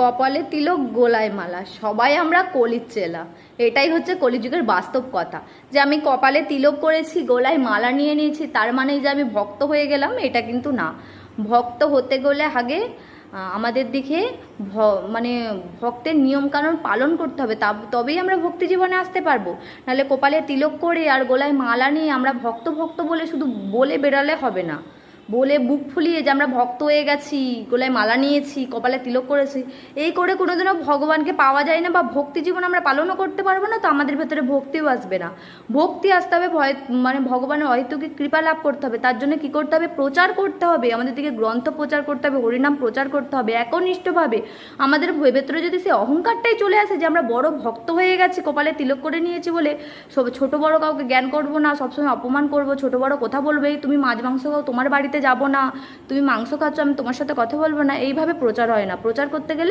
কপালে তিলক গোলায় মালা, সবাই আমরা কলির চেলা। এটাই হচ্ছে কলিযুগের বাস্তব কথা, যে আমি কপালে তিলক করেছি, গোলায় মালা নিয়ে নিয়েছি, তার মানে যে আমি ভক্ত হয়ে গেলাম, এটা কিন্তু না। ভক্ত হতে গেলে আগে আমাদের দিকে মানে ভক্তের নিয়মকানুন পালন করতে হবে, তবেই আমরা ভক্তি জীবনে আসতে পারবো। নাহলে কপালে তিলক করে আর গোলায় মালা নিয়ে আমরা ভক্ত ভক্ত বলে শুধু বলে বেড়ালে হবে না। বলে বুক ফুলিয়ে যে আমরা ভক্ত হয়ে গেছি, গলায় মালা নিয়েছি, কপালে তিলক করেছি, এই করে কোনোদিনও ভগবানকে পাওয়া যায় না, বা ভক্তি জীবন আমরা পালনও করতে পারবো না। তো আমাদের ভেতরে ভক্তিও আসবে না। ভক্তি আসতে হবে মানে ভগবানের অহেতুকি কৃপা লাভ করতে হবে। তার জন্য কি করতে হবে? প্রচার করতে হবে, আমাদের দিকে গ্রন্থ প্রচার করতে হবে, হরিনাম প্রচার করতে হবে একনিষ্ঠভাবে। আমাদের ভেতরে যদি সে অহংকারটাই চলে আসে যে আমরা বড় ভক্ত হয়ে গেছি, কপালে তিলক করে নিয়েছি বলে ছোট বড় কাউকে জ্ঞান করবো না, সবসময় অপমান করবো, ছোট বড় কথা বলবে, এই তুমি মাছ মাংস খাও, তোমার বাড়িতে যাব না, তুমি মাংস খাচ্ছ, আমি তোমার সাথে কথা বলবো না, এইভাবে প্রচার হয় না। প্রচার করতে গেলে